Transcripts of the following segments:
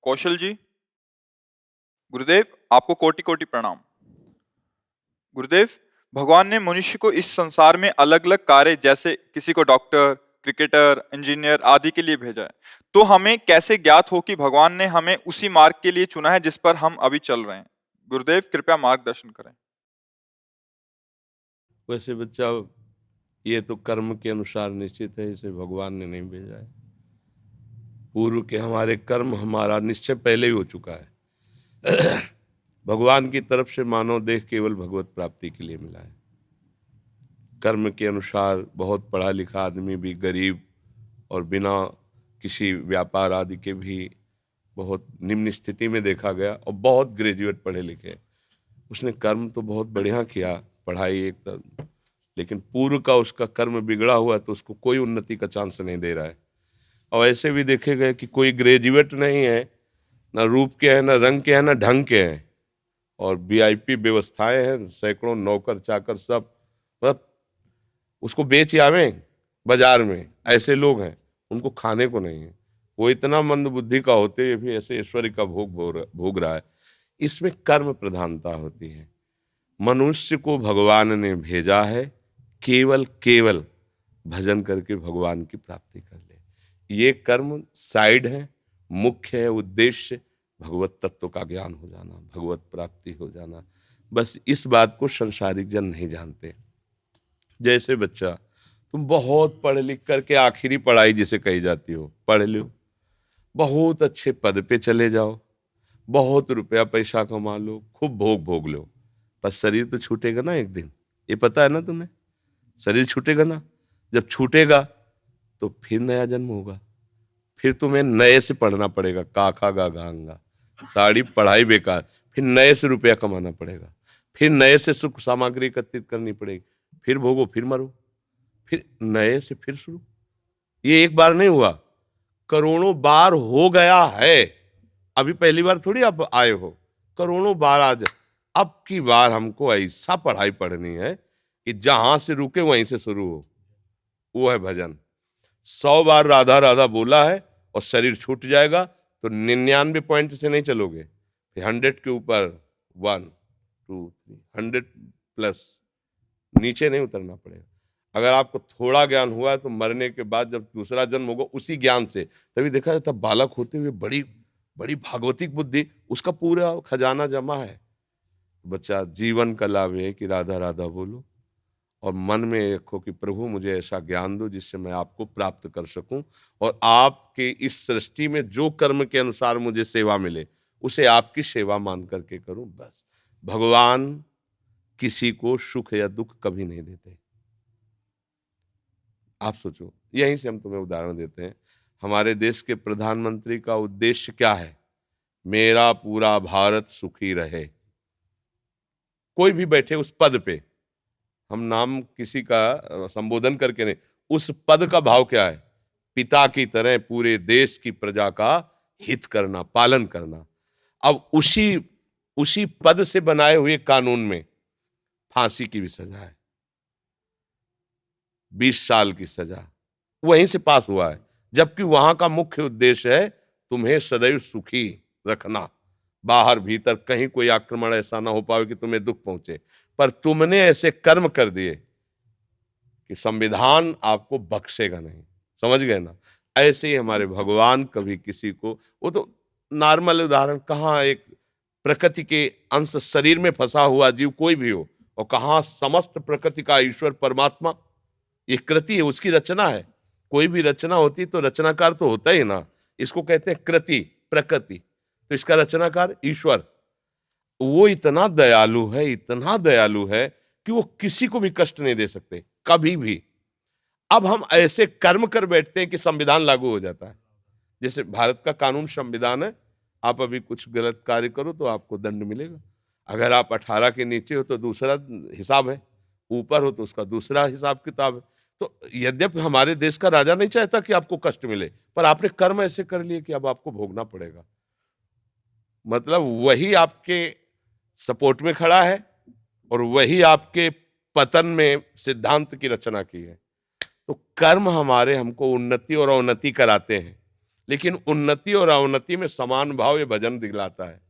कौशल जी, गुरुदेव आपको कोटि कोटि प्रणाम। गुरुदेव, भगवान ने मनुष्य को इस संसार में अलग अलग कार्य, जैसे किसी को डॉक्टर, क्रिकेटर, इंजीनियर आदि के लिए भेजा है। तो हमें कैसे ज्ञात हो कि भगवान ने हमें उसी मार्ग के लिए चुना है जिस पर हम अभी चल रहे हैं? गुरुदेव कृपया मार्गदर्शन करें। वैसे बच्चा, ये तो कर्म के अनुसार निश्चित है, इसे भगवान ने नहीं भेजा है। पूर्व के हमारे कर्म, हमारा निश्चय पहले ही हो चुका है। भगवान की तरफ से मानव देह केवल भगवत प्राप्ति के लिए मिला है। कर्म के अनुसार बहुत पढ़ा लिखा आदमी भी गरीब और बिना किसी व्यापार आदि के भी बहुत निम्न स्थिति में देखा गया, और बहुत ग्रेजुएट पढ़े लिखे, उसने कर्म तो बहुत बढ़िया किया, पढ़ाई एकदम, लेकिन पूर्व का उसका कर्म बिगड़ा हुआ है, तो उसको कोई उन्नति का चांस नहीं दे रहा है। और ऐसे भी देखे गए कि कोई ग्रेजुएट नहीं है, ना रूप के हैं, ना रंग के हैं, ना ढंग के हैं, और वीआईपी व्यवस्थाएं हैं, सैकड़ों नौकर चाकर सब, मतलब उसको बेच आवे बाजार में। ऐसे लोग हैं, उनको खाने को नहीं है। वो इतना मंद बुद्धि का होते हुए भी ऐसे ऐश्वर्य का भोग रहा है। इसमें कर्म प्रधानता होती है। मनुष्य को भगवान ने भेजा है केवल केवल भजन करके भगवान की प्राप्ति कर ले। ये कर्म साइड है, मुख्य है उद्देश्य भगवत तत्व का ज्ञान हो जाना, भगवत प्राप्ति हो जाना। बस इस बात को संसारिक जन नहीं जानते। जैसे बच्चा, तुम बहुत पढ़ लिख करके आखिरी पढ़ाई जिसे कही जाती हो पढ़ लो, बहुत अच्छे पद पे चले जाओ, बहुत रुपया पैसा कमा लो, खूब भोग भोग लो, पर शरीर तो छूटेगा ना एक दिन। ये पता है ना तुम्हें? शरीर छूटेगा ना। जब छूटेगा तो फिर नया जन्म होगा, फिर तुम्हें नए से पढ़ना पड़ेगा, काखा गा गांगा, सारी पढ़ाई बेकार, फिर नए से रुपया कमाना पड़ेगा, फिर नए से सुख सामग्री एकत्रित करनी पड़ेगी, फिर भोगो, फिर मरो, फिर नए से फिर शुरू। ये एक बार नहीं हुआ, करोड़ों बार हो गया है। अभी पहली बार थोड़ी आप आए हो, करोड़ों बार आज। अब की बार हमको ऐसा पढ़ाई पढ़नी है कि जहां से रुके वहीं से शुरू हो। वो है भजन। 100 बार राधा राधा बोला है और शरीर छूट जाएगा, तो 99 पॉइंट से नहीं चलोगे, फिर 100 के ऊपर 1 2 3 100 प्लस, नीचे नहीं उतरना पड़ेगा। अगर आपको थोड़ा ज्ञान हुआ है तो मरने के बाद जब दूसरा जन्म होगा उसी ज्ञान से, तभी देखा जाता बालक होते हुए बड़ी बड़ी भागवतिक बुद्धि, उसका पूरा खजाना जमा है। बच्चा, जीवन का लाभ है कि राधा राधा बोलो और मन में रखो कि प्रभु मुझे ऐसा ज्ञान दो जिससे मैं आपको प्राप्त कर सकूं, और आपके इस सृष्टि में जो कर्म के अनुसार मुझे सेवा मिले उसे आपकी सेवा मान करके करूं। बस, भगवान किसी को सुख या दुख कभी नहीं देते। आप सोचो, यहीं से हम तुम्हें उदाहरण देते हैं। हमारे देश के प्रधानमंत्री का उद्देश्य क्या है? मेरा पूरा भारत सुखी रहे। कोई भी बैठे उस पद पे, हम नाम किसी का संबोधन करके नहीं, उस पद का भाव क्या है? पिता की तरह पूरे देश की प्रजा का हित करना, पालन करना। अब उसी उसी पद से बनाए हुए कानून में फांसी की भी सजा है, 20 साल की सजा वहीं से पास हुआ है, जबकि वहां का मुख्य उद्देश्य है तुम्हें सदैव सुखी रखना, बाहर भीतर कहीं कोई आक्रमण ऐसा ना हो पाए कि तुम्हें दुख पहुंचे। पर तुमने ऐसे कर्म कर दिए कि संविधान आपको बख्शेगा नहीं। समझ गए ना? ऐसे ही हमारे भगवान कभी किसी को, वो तो नॉर्मल उदाहरण, कहाँ एक प्रकृति के अंश शरीर में फंसा हुआ जीव कोई भी हो, और कहाँ समस्त प्रकृति का ईश्वर परमात्मा। ये कृति है, उसकी रचना है। कोई भी रचना होती तो रचनाकार तो होता ही ना, इसको कहते हैं कृति, प्रकृति। तो इसका रचनाकार ईश्वर, वो इतना दयालु है, इतना दयालु है कि वो किसी को भी कष्ट नहीं दे सकते कभी भी। अब हम ऐसे कर्म कर बैठते हैं कि संविधान लागू हो जाता है। जैसे भारत का कानून संविधान है, आप अभी कुछ गलत कार्य करो तो आपको दंड मिलेगा। अगर आप 18 के नीचे हो तो दूसरा हिसाब है, ऊपर हो तो उसका दूसरा हिसाब किताब है। तो यद्यपि हमारे देश का राजा नहीं चाहता कि आपको कष्ट मिले, पर आपने कर्म ऐसे कर लिए कि अब आपको भोगना पड़ेगा। मतलब वही आपके सपोर्ट में खड़ा है और वही आपके पतन में सिद्धांत की रचना की है। तो कर्म हमारे हमको उन्नति और अवनति कराते हैं। लेकिन उन्नति और अवनति में समान भाव ये भजन दिलाता है,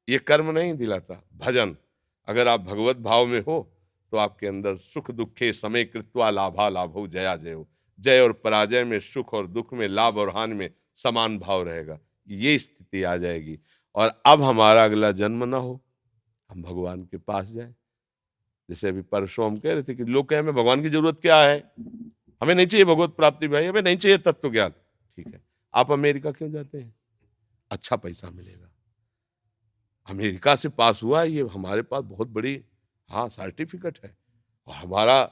ये कर्म नहीं दिलाता। भजन, अगर आप भगवत भाव में हो तो आपके अंदर सुख दुखे समय कृत्वा लाभा लाभो जया जयो, जय और पराजय में, सुख और दुख में, लाभ और हानि में समान भाव रहेगा, ये स्थिति आ जाएगी। और अब हमारा अगला जन्म ना हो, हम भगवान के पास जाएं। जैसे अभी परसों हम कह रहे थे कि लोग कहें हमें भगवान की जरूरत क्या है, हमें नहीं चाहिए भगवत प्राप्ति भाई, हमें नहीं चाहिए तत्व ज्ञान। ठीक है, आप अमेरिका क्यों जाते हैं? अच्छा पैसा मिलेगा। अमेरिका से पास हुआ है, ये हमारे पास बहुत बड़ी सर्टिफिकेट है। और हमारा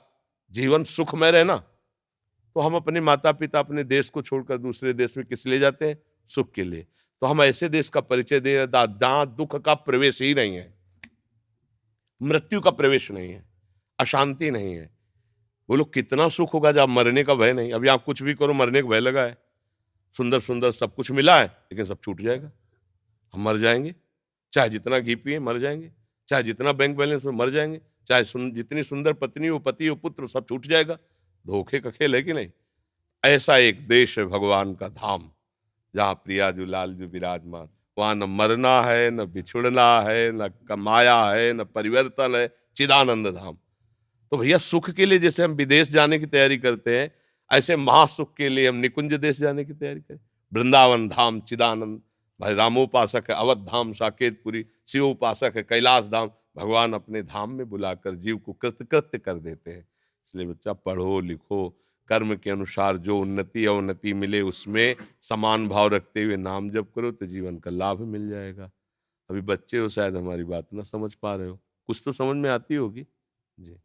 जीवन सुखमय रहे ना, तो हम अपने माता पिता, अपने देश को छोड़कर दूसरे देश में किस लिए जाते हैं? सुख के लिए। तो हम ऐसे देश का परिचय दे रहे हैं जहां दुख का प्रवेश ही नहीं है, मृत्यु का प्रवेश नहीं है, अशांति नहीं है। बोलो कितना सुख होगा जब मरने का भय नहीं। अभी आप कुछ भी करो, मरने का भय लगा है। सुंदर सुंदर सब कुछ मिला है, लेकिन सब छूट जाएगा, हम मर जाएंगे। चाहे जितना घी पिए मर जाएंगे, चाहे जितना बैंक बैलेंस में मर जाएंगे, चाहे जितनी सुंदर पत्नी हो, पति हो, पुत्र, सब छूट जाएगा। धोखे का खेल है कि नहीं? ऐसा एक देश है भगवान का धाम, जहाँ प्रियाजू लालजू विराजमान। वहां न मरना है, न बिछुड़ना है, न कमाया है, न परिवर्तन है, चिदानंद धाम। तो भैया सुख के लिए जैसे हम विदेश जाने की तैयारी करते हैं, ऐसे महासुख के लिए हम निकुंज देश जाने की तैयारी करें। वृंदावन धाम चिदानंद, भाई रामोपासक है अवध धाम साकेतपुरी, शिव उपासक है कैलाश धाम। भगवान अपने धाम में बुलाकर जीव को कृतकृत्य कर देते हैं। इसलिए बच्चा पढ़ो लिखो, कर्म के अनुसार जो उन्नति अवनति मिले उसमें समान भाव रखते हुए नाम जप करो तो जीवन का लाभ मिल जाएगा। अभी बच्चे हो, शायद हमारी बात ना समझ पा रहे हो, कुछ तो समझ में आती होगी जी।